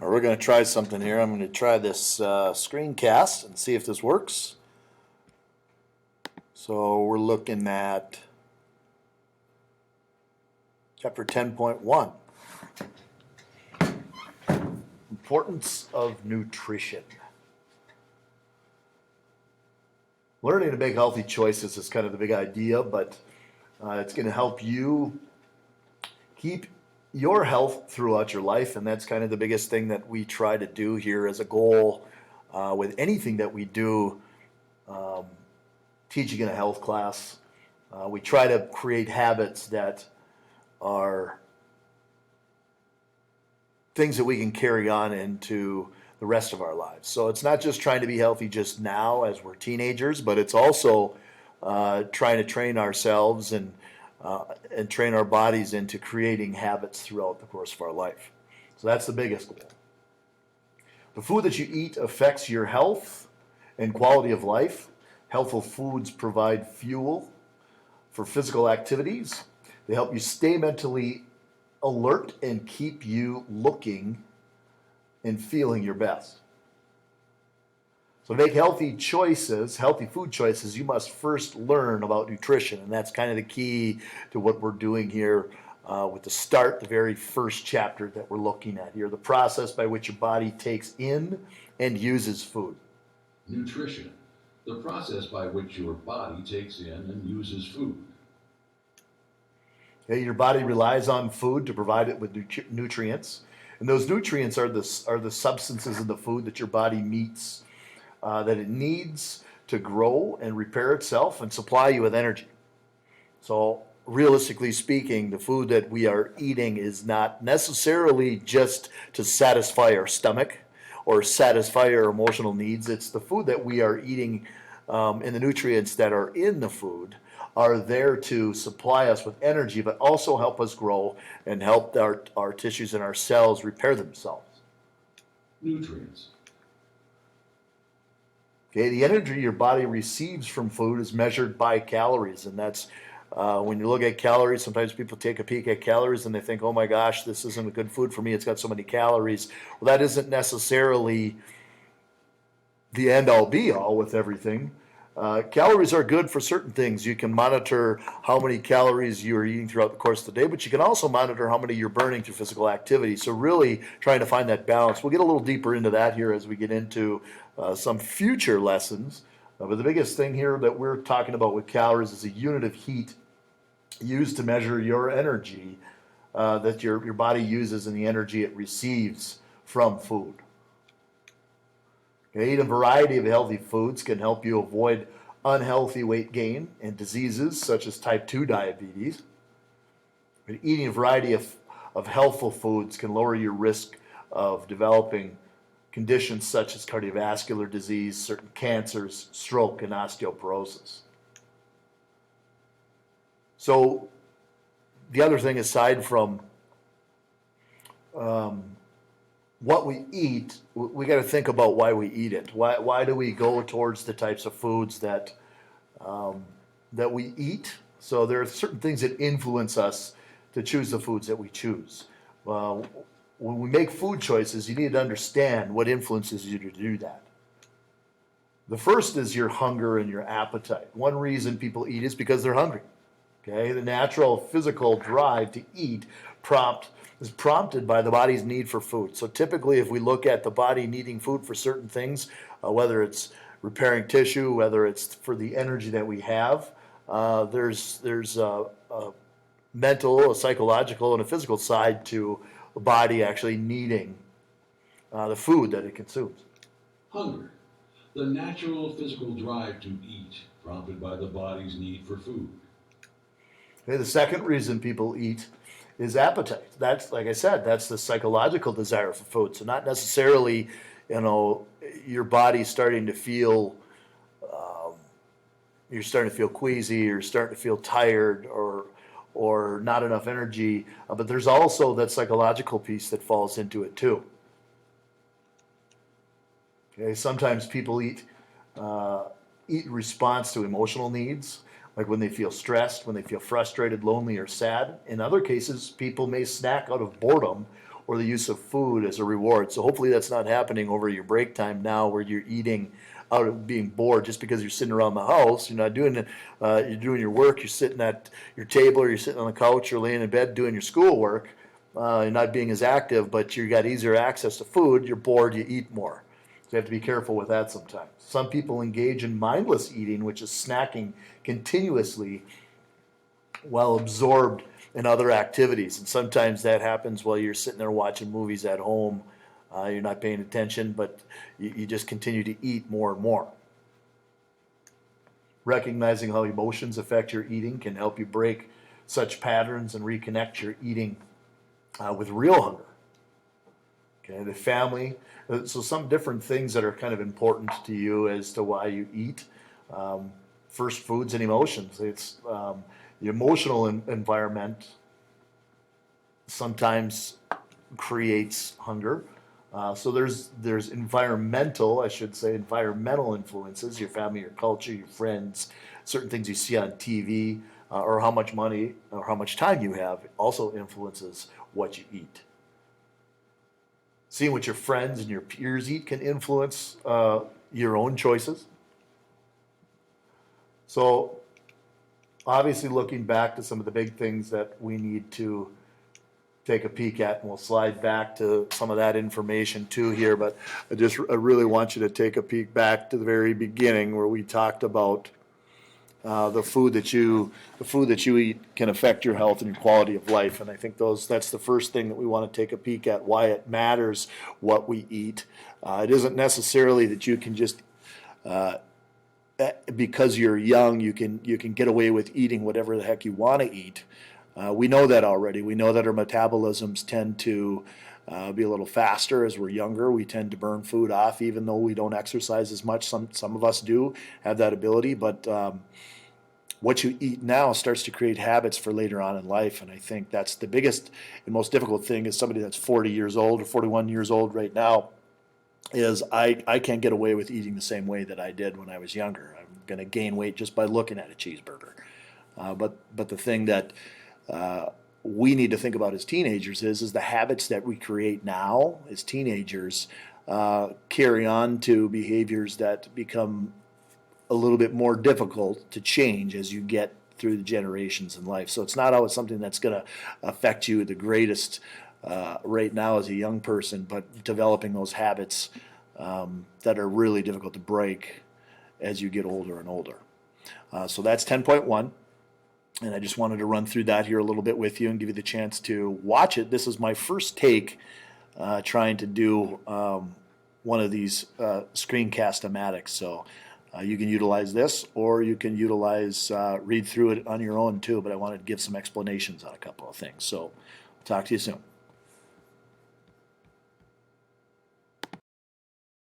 We're going to try something here. I'm going to try this screencast and see if this works. So we're looking at chapter 10.1, Importance of Nutrition. Learning to make healthy choices is kind of the big idea, but it's going to help you keep your health throughout your life, and that's kind of the biggest thing that we try to do here as a goal with anything that we do, teaching in a health class. We try to create habits that are things that we can carry on into the rest of our lives. So it's not just trying to be healthy just now as we're teenagers, but it's also trying to train ourselves and train our bodies into creating habits throughout the course of our life. So that's the biggest goal. The food that you eat affects your health and quality of life. Healthful foods provide fuel for physical activities. They help you stay mentally alert and keep you looking and feeling your best. So to make healthy choices, healthy food choices, you must first learn about nutrition. And that's kind of the key to what we're doing here with the very first chapter that we're looking at here, the process by which your body takes in and uses food. Nutrition, the process by which your body takes in and uses food. Okay, your body relies on food to provide it with nutrients. And those nutrients are the substances in the food that your body meets that it needs to grow and repair itself and supply you with energy. So realistically speaking, the food that we are eating is not necessarily just to satisfy our stomach or satisfy our emotional needs. It's the food that we are eating and the nutrients that are in the food are there to supply us with energy, but also help us grow and help our tissues and our cells repair themselves. Nutrients. Okay, the energy your body receives from food is measured by calories, and that's when you look at calories, sometimes people take a peek at calories and they think, oh my gosh, this isn't a good food for me, it's got so many calories. Well, that isn't necessarily the end-all be-all with everything. Calories are good for certain things. You can monitor how many calories you are eating throughout the course of the day, but you can also monitor how many you're burning through physical activity. So really trying to find that balance. We'll get a little deeper into that here as we get into some future lessons. But the biggest thing here that we're talking about with calories is a unit of heat used to measure your energy that your body uses and the energy it receives from food. Eating a variety of healthy foods can help you avoid unhealthy weight gain and diseases such as type 2 diabetes. But eating a variety of healthful foods can lower your risk of developing conditions such as cardiovascular disease, certain cancers, stroke, and osteoporosis. So the other thing, aside from what we eat, we got to think about why we eat it. Why do we go towards the types of foods that we eat? So there are certain things that influence us to choose the foods that we choose. When we make food choices, you need to understand what influences you to do that. The first is your hunger and your appetite. One reason people eat is because they're hungry. Okay, the natural physical drive to eat is prompted by the body's need for food. So typically, if we look at the body needing food for certain things, whether it's repairing tissue, whether it's for the energy that we have, there's a mental, a psychological, and a physical side to the body actually needing the food that it consumes. Hunger, the natural physical drive to eat, prompted by the body's need for food. Okay, the second reason people eat is appetite. That's, like I said, that's the psychological desire for food. So not necessarily, your body starting to feel, you're starting to feel queasy, you're starting to feel tired, or not enough energy. But there's also that psychological piece that falls into it too. Okay, sometimes people eat in response to emotional needs, like when they feel stressed, when they feel frustrated, lonely, or sad. In other cases, people may snack out of boredom or the use of food as a reward. So hopefully that's not happening over your break time now, where you're eating out of being bored just because you're sitting around the house. You're not doing it. You're doing your work. You're sitting at your table, or you're sitting on the couch, or laying in bed doing your schoolwork. You're not being as active, but you got easier access to food. You're bored. You eat more. So you have to be careful with that sometimes. Some people engage in mindless eating, which is snacking continuously while absorbed in other activities. And sometimes that happens while you're sitting there watching movies at home. You're not paying attention, but you just continue to eat more and more. Recognizing how emotions affect your eating can help you break such patterns and reconnect your eating with real hunger. Okay, the family. So some different things that are kind of important to you as to why you eat. First, foods and emotions. It's the emotional environment sometimes creates hunger. So there's environmental, I should say, environmental influences, your family, your culture, your friends, certain things you see on TV, or how much money or how much time you have also influences what you eat. Seeing what your friends and your peers eat can influence your own choices. So obviously looking back to some of the big things that we need to take a peek at, and we'll slide back to some of that information too here, but I really want you to take a peek back to the very beginning where we talked about the food that you eat can affect your health and your quality of life. And I think that's the first thing that we want to take a peek at, why it matters what we eat. It isn't necessarily that you can just because you're young, you can get away with eating whatever the heck you want to eat. We know that already. We know that our metabolisms tend to be a little faster as we're younger. We tend to burn food off, even though we don't exercise as much. Some of us do have that ability, but what you eat now starts to create habits for later on in life. And I think that's the biggest and most difficult thing is somebody that's 40 years old or 41 years old right now is I can't get away with eating the same way that I did when I was younger. I'm going to gain weight just by looking at a cheeseburger. But the thing that we need to think about as teenagers is the habits that we create now as teenagers carry on to behaviors that become a little bit more difficult to change as you get through the generations in life. So it's not always something that's going to affect you the greatest right now as a young person, but developing those habits that are really difficult to break as you get older and older. So that's 10.1. And I just wanted to run through that here a little bit with you and give you the chance to watch it. This is my first take trying to do one of these screencast-o-matics. So you can utilize this, or you can utilize read through it on your own too, but I wanted to give some explanations on a couple of things. So talk to you soon.